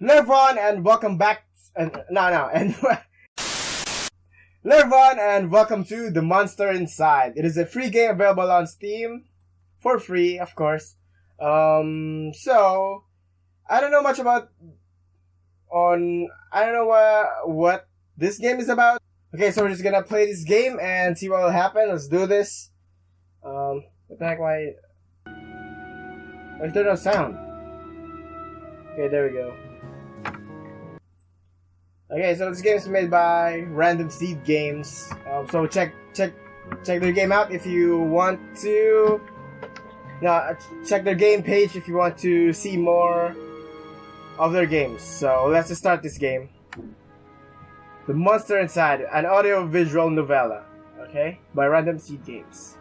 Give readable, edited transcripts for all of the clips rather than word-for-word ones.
Hello everyone and welcome back and hello everyone and welcome to The Monster Inside. It is a free game available on Steam for free, of course. So I don't know much about what this game is about. Okay, so we're just gonna play this game and see what will happen. Let's do this. What the heck? Why is there no sound? Okay, there we go. Okay, so this game is made by Random Seed Games. So check their game out if you want to. Check their game page if you want to see more of their games. So let's just start this game. The Monster Inside, an audio-visual novella. Okay, by Random Seed Games.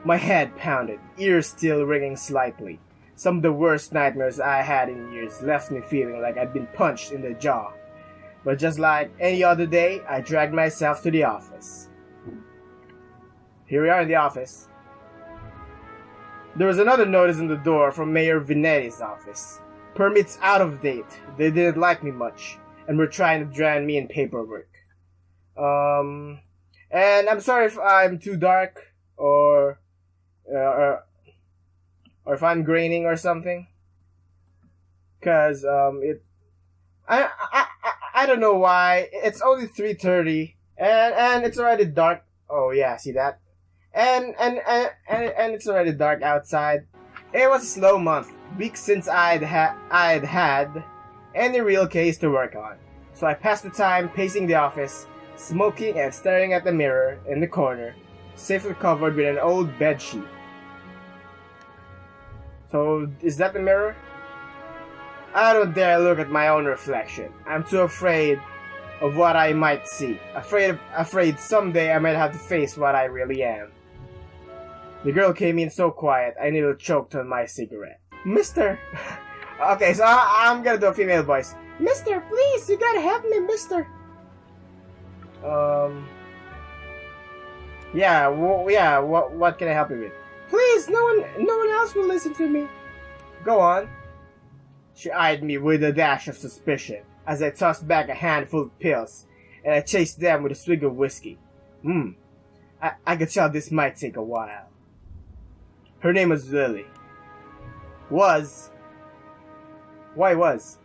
My head pounded, ears still ringing slightly. Some of the worst nightmares I had in years left me feeling like I'd been punched in the jaw. But just like any other day, I dragged myself to the office. Here we are in the office. There was another notice on the door from Mayor Vinetti's office. Permits out of date. They didn't like me much, and were trying to drown me in paperwork. And I'm sorry if I'm too dark, or if I'm graining or something. Cause, I don't know why. It's only 3:30 and it's already dark. Oh yeah, see that? And it's already dark outside. It was a slow month, weeks since I'd had any real case to work on. So I passed the time pacing the office, smoking and staring at the mirror in the corner, safely covered with an old bedsheet. So is that the mirror? I don't dare look at my own reflection. I'm too afraid of what I might see. Afraid someday I might have to face what I really am. The girl came in so quiet, I nearly choked on my cigarette. Mister! Okay, so I'm gonna do a female voice. Mister, please, you gotta help me, mister! What can I help you with? Please, no one else will listen to me. Go on. She eyed me with a dash of suspicion as I tossed back a handful of pills, and I chased them with a swig of whiskey. I could tell this might take a while. Her name was Lily. Why was?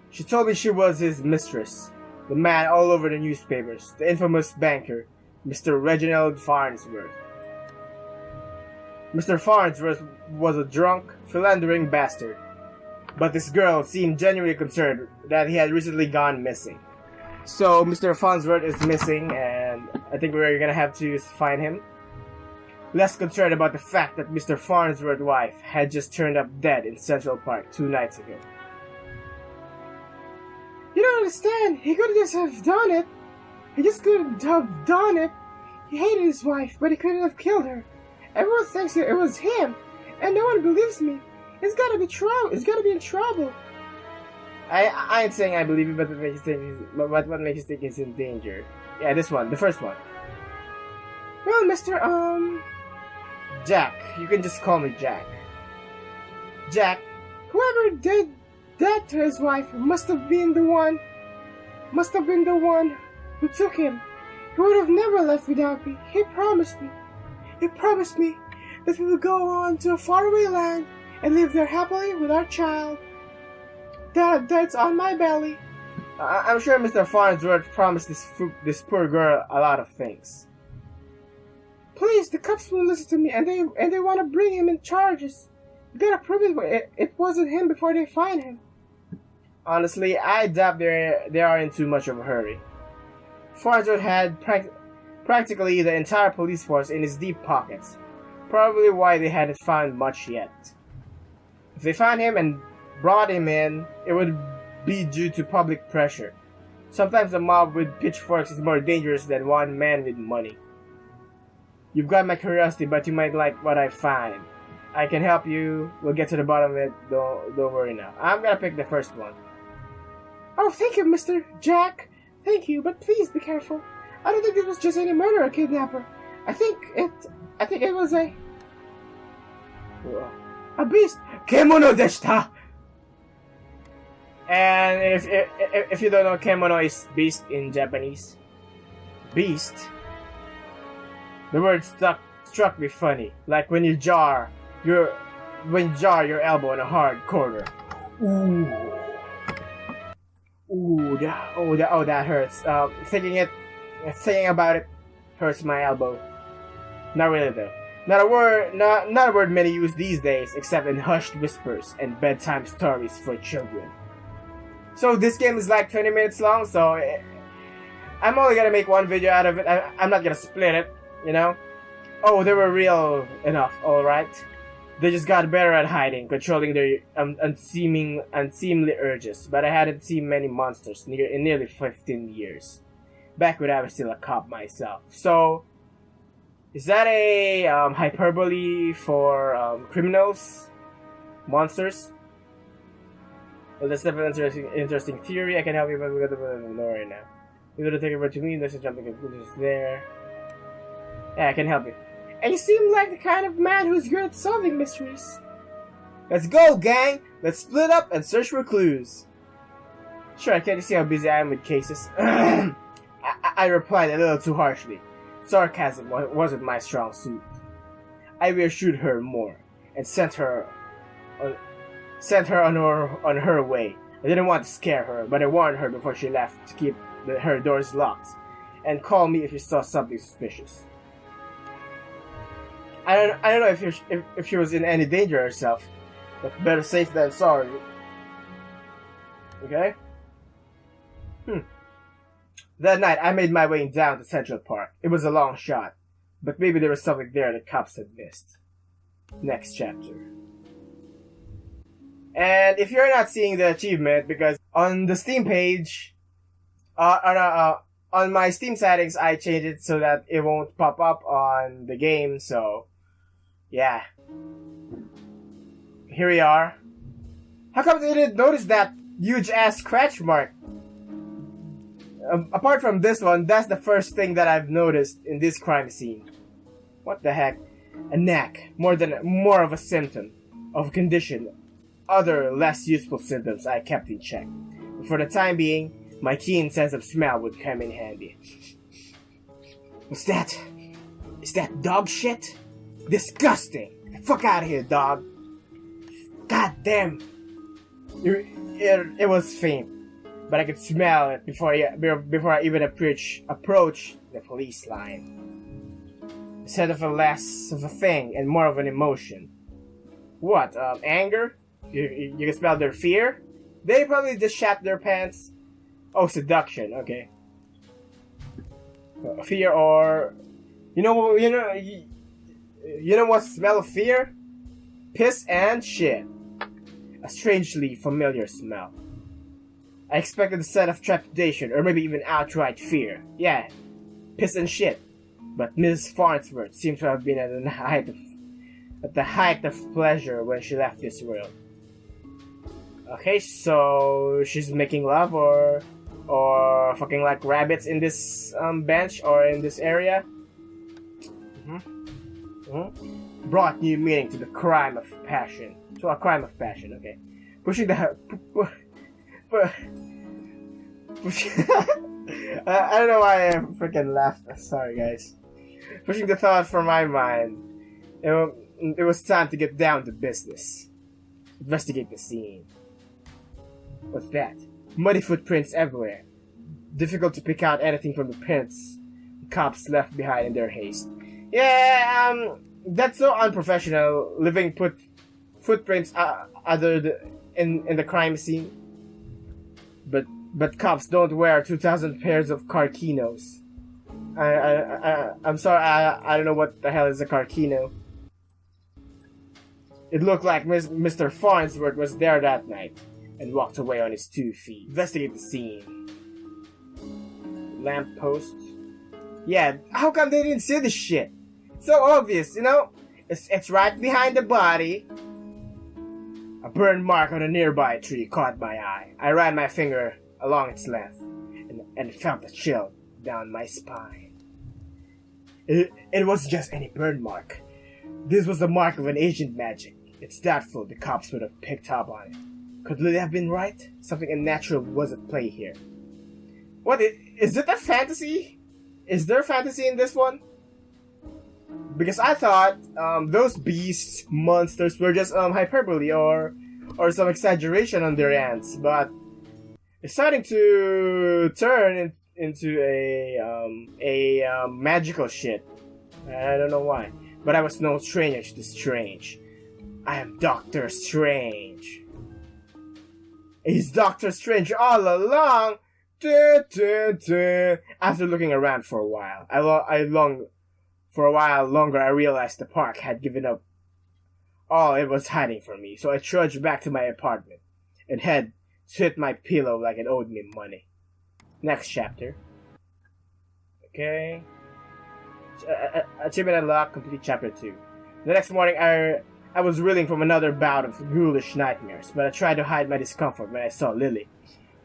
She told me she was his mistress, the man all over the newspapers, the infamous banker, Mr. Reginald Farnsworth. Mr. Farnsworth was a drunk, philandering bastard. But this girl seemed genuinely concerned that he had recently gone missing. So Mr. Farnsworth is missing, and I think we're gonna have to find him. Less concerned about the fact that Mr. Farnsworth's wife had just turned up dead in Central Park 2 nights ago. You don't understand. He couldn't just have done it. He just couldn't have done it. He hated his wife, but he couldn't have killed her. Everyone thinks it was him, and no one believes me. It's gotta be trouble. It's gotta be in trouble. I ain't saying I believe you, but what makes you think he's in danger? Yeah, this one, the first one. Well, Mr. Jack. You can just call me Jack. Jack. Whoever did that to his wife must have been the one who took him. He would have never left without me. He promised me that we would go on to a faraway land and live there happily with our child. That's on my belly. I'm sure Mr. Farnsworth promised this poor girl a lot of things. Please, the cops will listen to me, and they want to bring him in charges. You gotta prove it wasn't him before they find him. Honestly, I doubt they are in too much of a hurry. Farnsworth had practically the entire police force in his deep pockets. Probably why they hadn't found much yet. If they found him and brought him in, it would be due to public pressure. Sometimes a mob with pitchforks is more dangerous than one man with money. You've got my curiosity, but you might like what I find. I can help you. We'll get to the bottom of it. Don't worry now. I'm gonna pick the first one. Oh, thank you, Mr. Jack. Thank you, but please be careful. I don't think it was just any murderer or kidnapper. I think it was a beast. Kemono deshita! And if you don't know, kemono is beast in Japanese. Beast? The word struck me funny, like when you jar your elbow in a hard corner. Ooh. Ooh, that hurts. Thinking about it hurts my elbow. Not really though. Not a word many use these days, except in hushed whispers and bedtime stories for children. So this game is like 20 minutes long, so I'm only gonna make one video out of it. I'm not gonna split it, you know? Oh, they were real enough, alright? They just got better at hiding, controlling their unseemly urges, but I hadn't seen many monsters in nearly 15 years. Back when I was still a cop myself. So, is that a hyperbole for criminals? Monsters? Well, that's definitely an interesting theory. I can help you, but we're gonna know right now. You're gonna take it over to me, there's a jumping conclusions there. Yeah, I can help you. And you seem like the kind of man who's good at solving mysteries. Let's go, gang! Let's split up and search for clues. Sure, can't you see how busy I am with cases? I replied a little too harshly. Sarcasm wasn't my strong suit. I reassured her more and sent her on her way. I didn't want to scare her, but I warned her before she left to keep her doors locked and call me if you saw something suspicious. I don't know if she was in any danger herself, but better safe than sorry. Okay? That night, I made my way down to Central Park. It was a long shot, but maybe there was something there the cops had missed. Next chapter. And if you're not seeing the achievement, because on the Steam page, on my Steam settings, I changed it so that it won't pop up on the game, so yeah. Here we are. How come they didn't notice that huge ass scratch mark? Apart from this one, that's the first thing that I've noticed in this crime scene. What the heck? A knack, more of a symptom of a condition. Other, less useful symptoms I kept in check. But for the time being, my keen sense of smell would come in handy. What's that? Is that dog shit? Disgusting! Get the fuck out of here, dog! God damn! It was faint, but I could smell it before I even approach the police line. Instead of less of a thing and more of an emotion. What? Anger? You can smell their fear? They probably just shat their pants. Oh, seduction. Okay. Fear or you know what smell of fear? Piss and shit. A strangely familiar smell. I expected a set of trepidation or maybe even outright fear. Yeah, piss and shit. But Mrs. Farnsworth seemed to have been at the height of pleasure when she left this world. Okay, so she's making love or fucking like rabbits in this bench or in this area. Brought new meaning to the crime of passion. To a crime of passion, okay. Pushing the I don't know why I freaking laughed. Sorry, guys. Pushing the thought from my mind. It was time to get down to business. Investigate the scene. What's that? Muddy footprints everywhere. Difficult to pick out anything from the prints the cops left behind in their haste. Yeah, that's so unprofessional. Leaving footprints in the crime scene. But cops don't wear 2,000 pairs of carquinos. I'm sorry, I don't know what the hell is a carquino. It looked like Mr. Farnsworth was there that night and walked away on his 2 feet. Investigate the scene. Lamppost. Yeah, how come they didn't see this shit? It's so obvious, you know? It's right behind the body. A burn mark on a nearby tree caught my eye. I ran my finger along its length and felt a chill down my spine. It wasn't just any burn mark. This was the mark of an ancient magic. It's doubtful the cops would have picked up on it. Could Lily have been right? Something unnatural was at play here. What, is it a fantasy? Is there fantasy in this one? Because I thought those beasts, monsters, were just hyperbole or some exaggeration on their ends, but it's starting to turn into a magical shit. I don't know why, but I was no stranger to the strange. I am Doctor Strange. He's Doctor Strange all along. After looking around for a while, I realized the park had given up all it was hiding from me, so I trudged back to my apartment and head to hit my pillow like it owed me money. Next chapter. Okay. Achievement unlocked, complete chapter 2. The next morning, I was reeling from another bout of ghoulish nightmares, but I tried to hide my discomfort when I saw Lily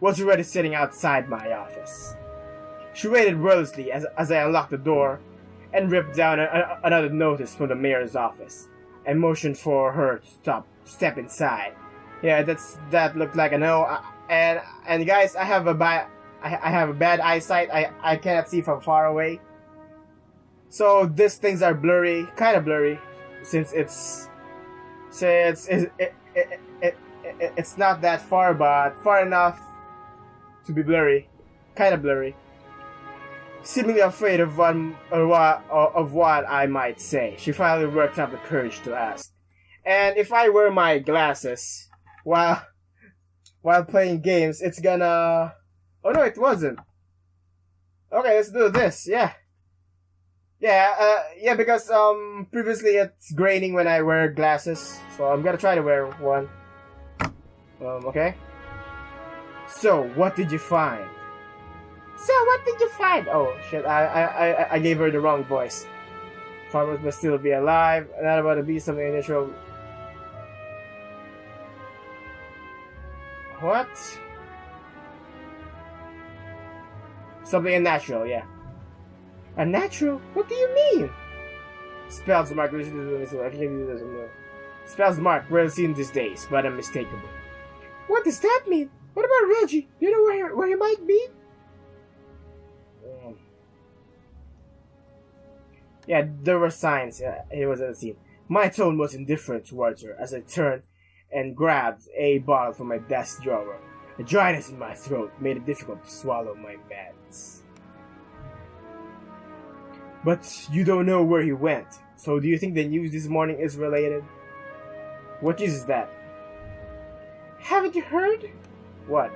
was already sitting outside my office. She waited breathlessly as I unlocked the door and ripped down another notice from the mayor's office. I motioned for her to step inside. Yeah, that looked like a no. And guys, I have a bad eyesight. I cannot see from far away. So these things are blurry, kind of blurry, since it's not that far, but far enough to be blurry, kind of blurry. Seemingly afraid of what I might say, she finally worked up the courage to ask. And if I wear my glasses while playing games, it's gonna... Oh no, it wasn't. Okay, let's do this. Yeah, because previously it's graining when I wear glasses, so I'm gonna try to wear one. Okay. So, what did you find? Oh shit, I gave her the wrong voice. Farmers must still be alive, not about to be something unnatural. What? Something unnatural, yeah. Unnatural? What do you mean? Spells mark. Spells mark, rarely seen these days, but unmistakable. What does that mean? What about Reggie? Do you know where he might be? Yeah, there were signs he was at the scene. My tone was indifferent towards her as I turned and grabbed a bottle from my desk drawer. A dryness in my throat made it difficult to swallow my meds. But you don't know where he went, so do you think the news this morning is related? What news is that? Haven't you heard? What?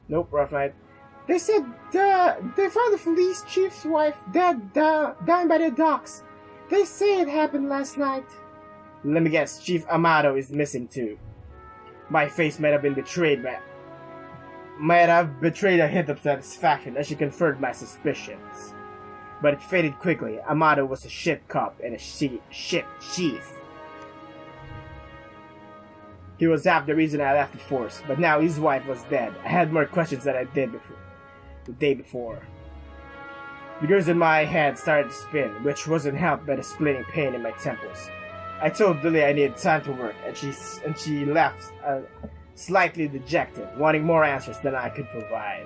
Nope, rough night. They said they found the police chief's wife dead down by the docks. They say it happened last night. Let me guess, Chief Amado is missing too. My face might have betrayed a hint of satisfaction as she confirmed my suspicions. But it faded quickly. Amado was a shit cop and a shit chief. He was half the reason I left the force, but now his wife was dead. I had more questions than I did the day before. The gears in my head started to spin, which wasn't helped by the splitting pain in my temples. I told Lily I needed time to work, and she left slightly dejected, wanting more answers than I could provide.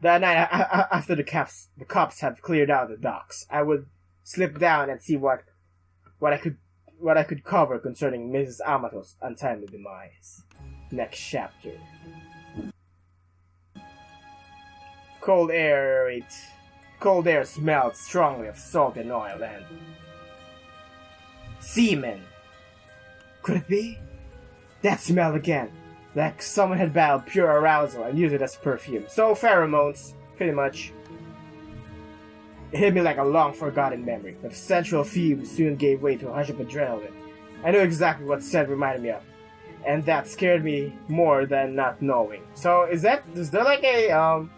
That night, after the cops had cleared out the docks, I would slip down and see what I could cover concerning Mrs. Amato's untimely demise. Next chapter. Cold air smelled strongly of salt and oil and semen. Could it be? That smell again, like someone had battled pure arousal and used it as perfume. So pheromones, pretty much. It hit me like a long-forgotten memory, but the sensual fumes soon gave way to a hush of adrenaline. I knew exactly what scent reminded me of, and that scared me more than not knowing. So is there like a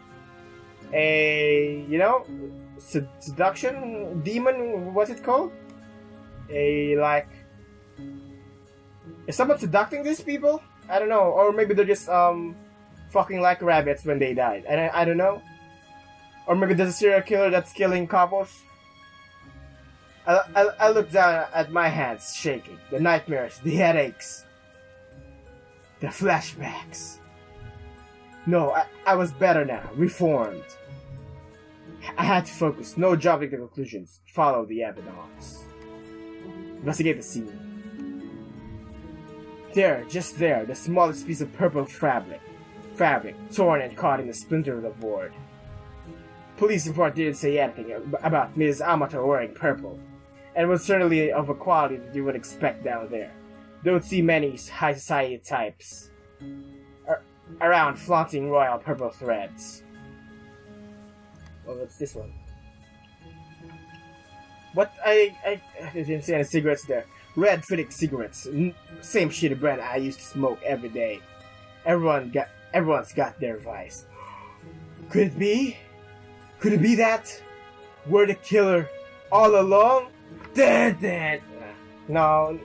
seduction demon? What's it called? Is someone seducting these people? I don't know, or maybe they're just fucking like rabbits when they died. I don't know. Or maybe there's a serial killer that's killing couples. I looked down at my hands shaking. The nightmares, the headaches, the flashbacks. No, I was better now, reformed. I had to focus, no jumping to conclusions. Follow the evidence. Investigate the scene. There, just there, the smallest piece of purple fabric, torn and caught in the splinter of the board. Police report didn't say anything about Ms. Amato wearing purple, and was certainly of a quality that you would expect down there. Don't see many high society types around flaunting royal purple threads. Oh, what's this one? What? I didn't see any cigarettes there. Red Phoenix cigarettes. Same shitty brand I used to smoke every day. Everyone's got their vice. Could it be? Could it be that we're the killer all along? No.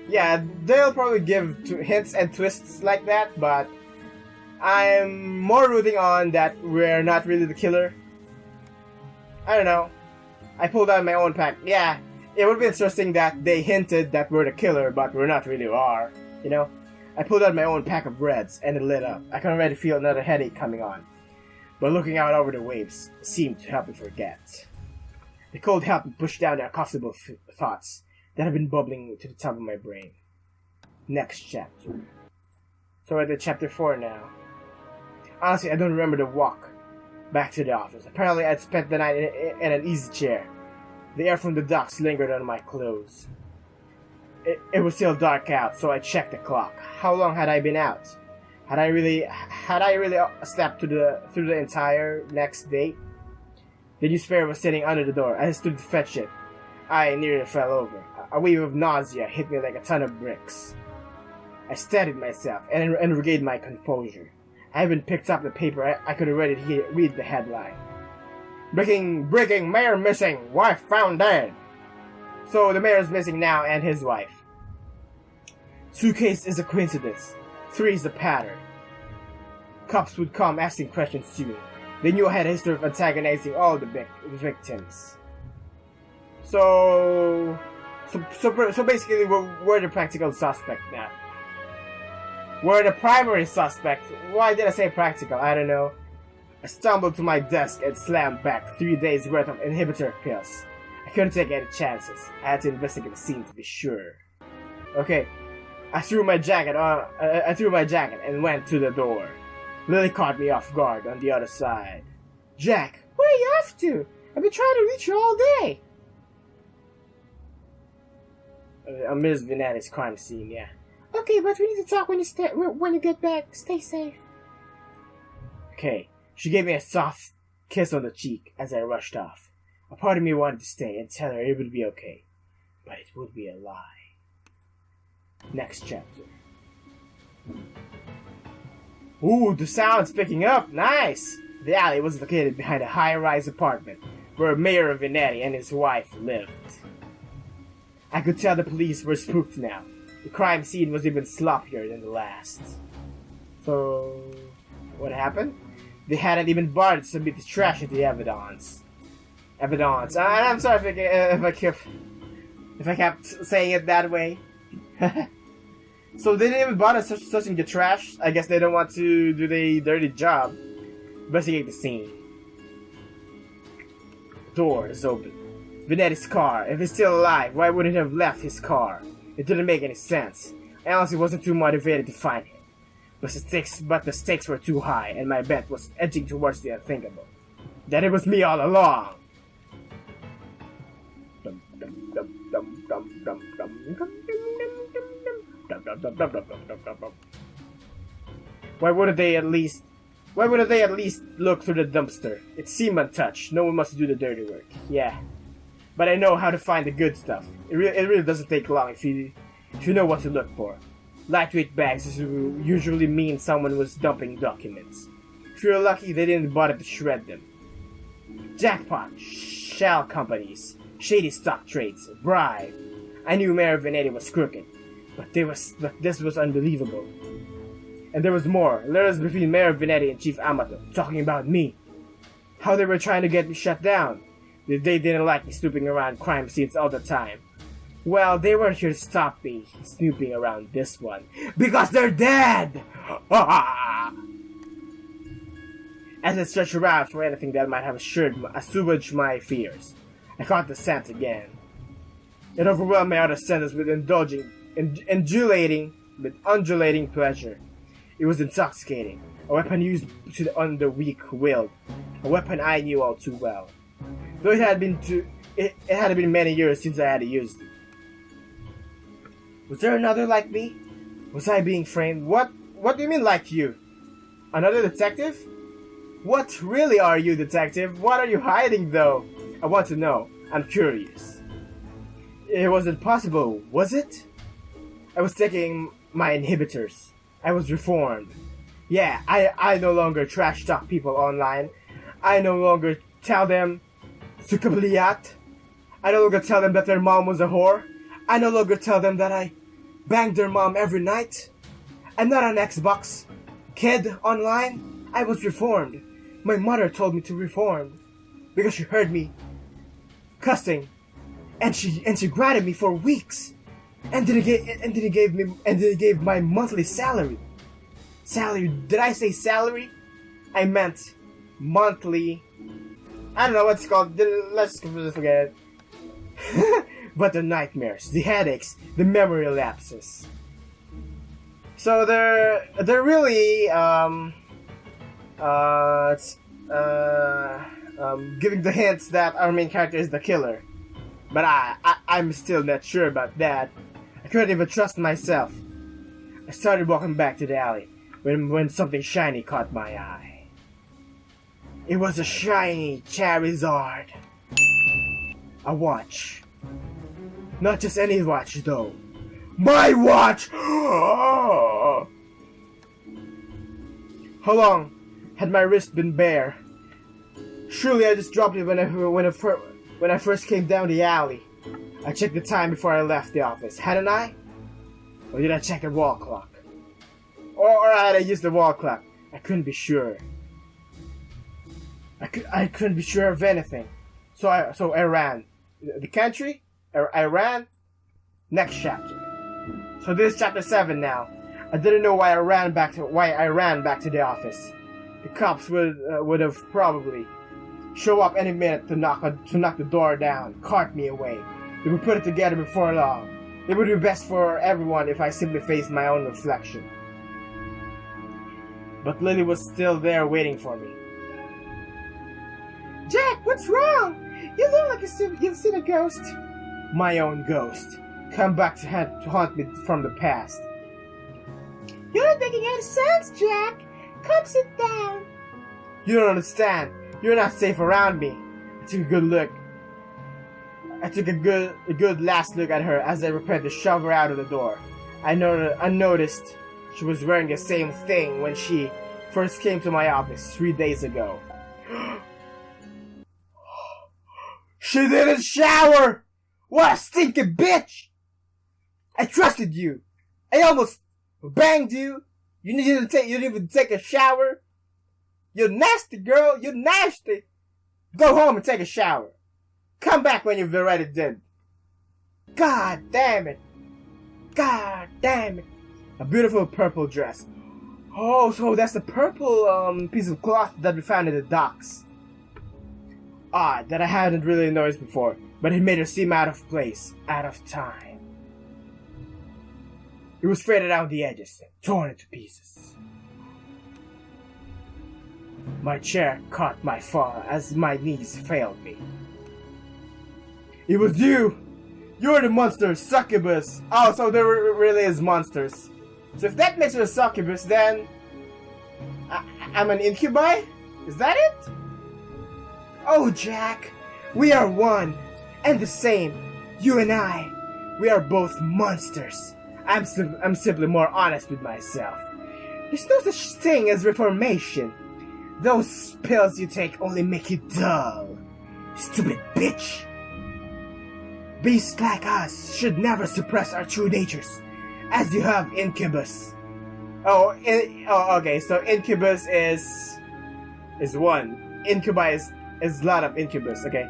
Yeah, they'll probably give hints and twists like that, but I'm more rooting on that we're not really the killer. I don't know. I pulled out my own pack. Yeah, it would be interesting that they hinted that we're the killer, but we're not really are. You know? I pulled out my own pack of Reds, and it lit up. I can already feel another headache coming on. But looking out over the waves seemed to help me forget. The cold helped me push down the uncomfortable thoughts that have been bubbling to the top of my brain. Next chapter. So we're at chapter 4 now. Honestly, I don't remember the walk back to the office. Apparently, I'd spent the night in an easy chair. The air from the docks lingered on my clothes. It was still dark out, so I checked the clock. How long had I been out? Had I really slept through the entire next day? The newspaper was sitting under the door. I stood to fetch it. I nearly fell over. A wave of nausea hit me like a ton of bricks. I steadied myself and regained my composure. I even picked up the paper. I could already read the headline. Breaking, mayor missing, wife found dead. So the mayor's missing now and his wife. Suitcase is a coincidence. 3 is the pattern. Cops would come asking questions soon. They knew I had a history of antagonizing all the victims. So basically we're the practical suspect now. We're the primary suspect. Why did I say practical? I don't know. I stumbled to my desk and slammed back 3 days worth of inhibitor pills. I couldn't take any chances. I had to investigate the scene to be sure. Okay, I threw my jacket and went to the door. Lily caught me off guard on the other side. Jack, where are you off to? I've been trying to reach you all day. Ms. Vinetti's crime scene, yeah. Okay, but we need to talk when you get back. Stay safe. Okay. She gave me a soft kiss on the cheek as I rushed off. A part of me wanted to stay and tell her it would be okay, but it would be a lie. Next chapter. Ooh, the sound's picking up. Nice! The alley was located behind a high-rise apartment where Mayor Vinetti and his wife lived. I could tell the police were spooked now. The crime scene was even sloppier than the last. So, what happened? They hadn't even bothered to submit the trash into the evidence. I'm sorry if I kept saying it that way. So they didn't even bother searching the trash. I guess they don't want to do the dirty job. Investigate the scene. Door is open. Vinetti's car. If he's still alive, why wouldn't he have left his car? It didn't make any sense. I honestly wasn't too motivated to find him. But the stakes were too high, and my bet was edging towards the unthinkable. That it was me all along. Why wouldn't they at least look through the dumpster? It seemed untouched. No one must do the dirty work. Yeah. But I know how to find the good stuff. It really doesn't take long if you know what to look for. Lightweight bags usually mean someone was dumping documents. If you're lucky, they didn't bother to shred them. Jackpot, shell companies, shady stock trades, bribe. I knew Mayor Vinetti was crooked, but this was unbelievable. And there was more. Letters between Mayor Vinetti and Chief Amato talking about me. How they were trying to get me shut down. They didn't like me snooping around crime scenes all the time. Well, they weren't here to stop me snooping around this one. Because they're dead! As I stretched around for anything that might have assuaged my fears, I caught the scent again. It overwhelmed my other senses with undulating pleasure. It was intoxicating, a weapon used on the weak-willed, a weapon I knew all too well. Though it had been many years since I had used it. Was there another like me? Was I being framed? What do you mean like you? Another detective? What really are you, detective? What are you hiding, though? I want to know. I'm curious. It wasn't possible, was it? I was taking my inhibitors. I was reformed. Yeah, I no longer trash talk people online. I no longer tell them sukabliyat. I no longer tell them that their mom was a whore. I no longer tell them that I banged their mom every night. I'm not an Xbox kid online. I was reformed. My mother told me to reform because she heard me cussing, and she grounded me for weeks, and then gave my monthly salary. Salary? Did I say salary? I meant monthly. I don't know what's called. Let's forget it. But the nightmares, the headaches, the memory lapses. So they're really giving the hints that our main character is the killer. But I'm still not sure about that. I couldn't even trust myself. I started walking back to the alley when something shiny caught my eye. It was a shiny Charizard. A watch. Not just any watch, though. My watch! How long had my wrist been bare? Surely I just dropped it when I first came down the alley. I checked the time before I left the office, hadn't I? Or did I check the wall clock? Or had I used the wall clock? I couldn't be sure. I couldn't be sure of anything. So I ran. The country? I ran. Next chapter. So this is chapter 7 now. I didn't know why I ran back to the office. The cops would have probably show up any minute to knock the door down, cart me away. They would put it together before long. It would be best for everyone if I simply faced my own reflection. But Lily was still there waiting for me. Jack, what's wrong? You look like you've seen a ghost. My own ghost. Come back to haunt me from the past. You're not making any sense, Jack. Come sit down. You don't understand. You're not safe around me. I took a good last look at her as I prepared to shove her out of the door. I noticed she was wearing the same thing when she first came to my office 3 days ago. She didn't shower! What a stinky bitch! I trusted you. I almost banged you. You didn't even take a shower. You're nasty, girl. You're nasty. Go home and take a shower. Come back when you've already did. God damn it. God damn it. A beautiful purple dress. Oh, so that's the purple piece of cloth that we found in the docks. Odd that I hadn't really noticed before, but it made her seem out of place, out of time. It was frayed around the edges and torn into pieces. My chair caught my fall as my knees failed me. It was you! You're the monster, succubus! Oh, so there really is monsters. So if that makes her a succubus, then I'm an incubi? Is that it? Oh, Jack, we are one and the same. You and I, we are both monsters. I'm simply more honest with myself. There's no such thing as reformation. Those pills you take only make you dull. Stupid bitch. Beasts like us should never suppress our true natures, as you have incubus. Okay, so incubus is one. Incubi is a lot of incubus, okay.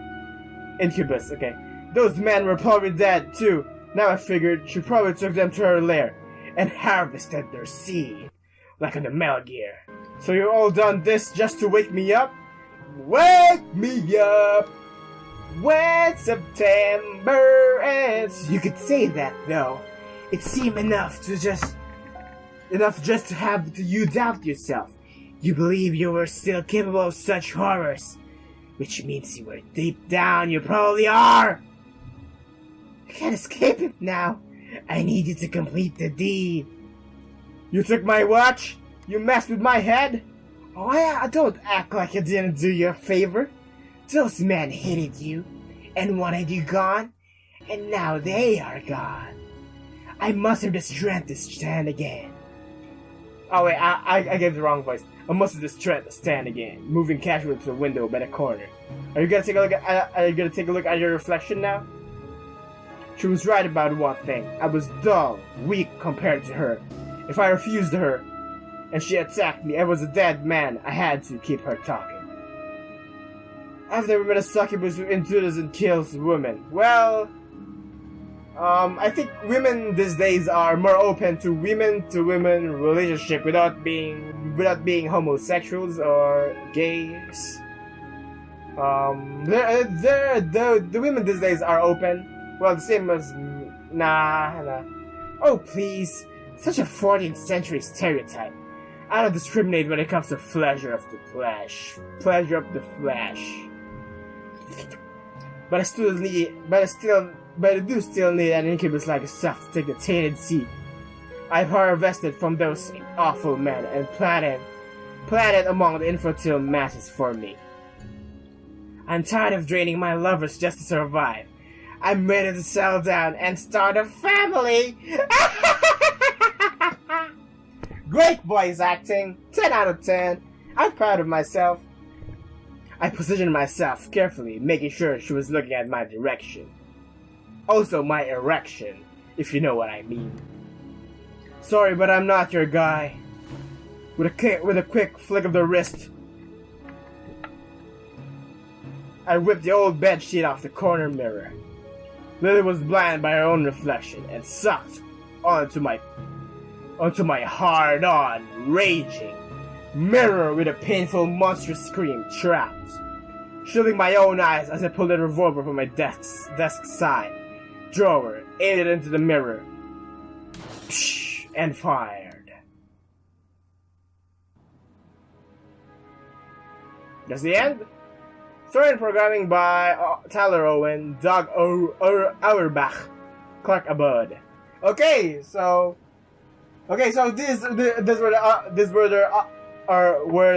incubus, okay. Those men were probably dead, too. Now I figured she probably took them to her lair and harvested their seed, like in the Metal Gear. So you all done this just to wake me up? Wake me up when September ends. You could say that, though. It seemed enough just to have you doubt yourself. You believe you were still capable of such horrors, which means you were deep down, you probably are. I can't escape it now. I need you to complete the deed. You took my watch? You messed with my head? Oh yeah, don't act like I didn't do you a favor. Those men hated you and wanted you gone, and now they are gone. I mustered the strength to stand again. Oh wait, I gave the wrong voice. I mustered the strength to stand again, moving casually to the window by the corner. Are you gonna take a look at your reflection now? She was right about one thing. I was dull, weak compared to her. If I refused her, and she attacked me, I was a dead man. I had to keep her talking. I've never met a succubus who intrudes and kills women. Well, I think women these days are more open to women relationship without being homosexuals or gays. The women these days are open. Well, the same as nah. Oh please, such a 14th century stereotype. I don't discriminate when it comes to pleasure of the flesh. But I do still need an incubus like yourself to take the tainted seed I've harvested from those awful men and planted among the infertile masses for me. I'm tired of draining my lovers just to survive. I'm ready to settle down and start a family! Great voice acting! 10 out of 10. I'm proud of myself. I positioned myself carefully, making sure she was looking at my direction. Also my erection, if you know what I mean. Sorry, but I'm not your guy. With a quick flick of the wrist, I whipped the old bedsheet off the corner mirror. Lily was blinded by her own reflection and sucked onto my hard-on, raging mirror with a painful, monstrous scream trapped, shielding my own eyes as I pulled a revolver from my desk side drawer, aimed it into the mirror, and fired. That's the end. Story and programming by Tyler Owen, Doug Auerbach, Clark Abud. Okay, so these were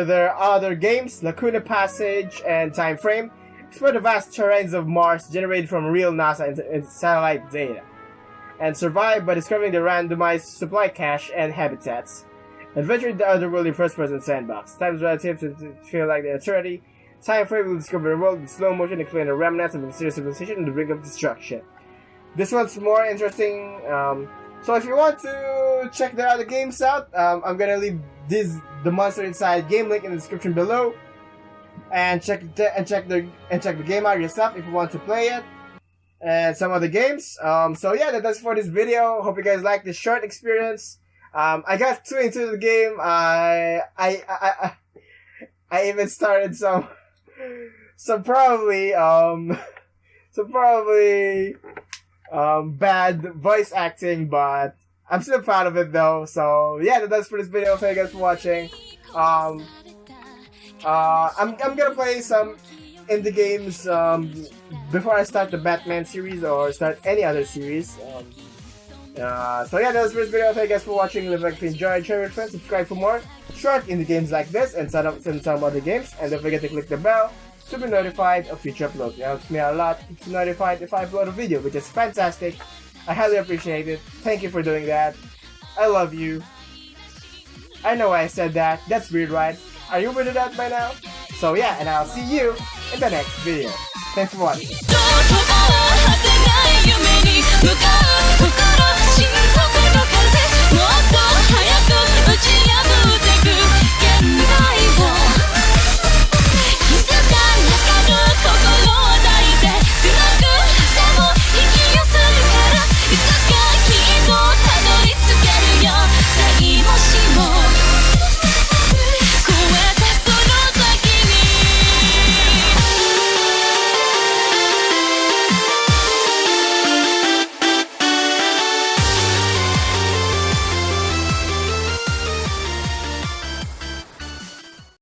their other games: Lacuna Passage and Time Frame. Explore the vast terrains of Mars generated from real NASA and satellite data, and survive by discovering the randomized supply cache and habitats. Adventure in the otherworldly first-person sandbox. Time is relative to feel like the eternity. Time Frame will discover the world in slow motion, explain the remnants of a mysterious civilization on the brink of destruction. This one's more interesting. So if you want to check the other games out, I'm gonna leave the Monster Inside game link in the description below, and check the game out yourself if you want to play it, and some other games. So yeah, that's for this video. Hope you guys like this short experience. I got too into the game. I even started some probably bad voice acting, but I'm still proud of it though. So yeah, that's for this video. Thank you guys for watching. I'm gonna play some indie games before I start the Batman series or start any other series. So yeah, that's for this video. Thank you guys for watching. Leave a like if you enjoyed, share with friends, subscribe for more short indie games like this, and some other games. And don't forget to click the bell to be notified of future uploads. It helps me out a lot to be notified if I upload a video, which is fantastic. I highly appreciate it. Thank you for doing that. I love you. I know why I said that. That's weird, right? Are you weird at that by now? So yeah, and I'll see you in the next video. Thanks for watching.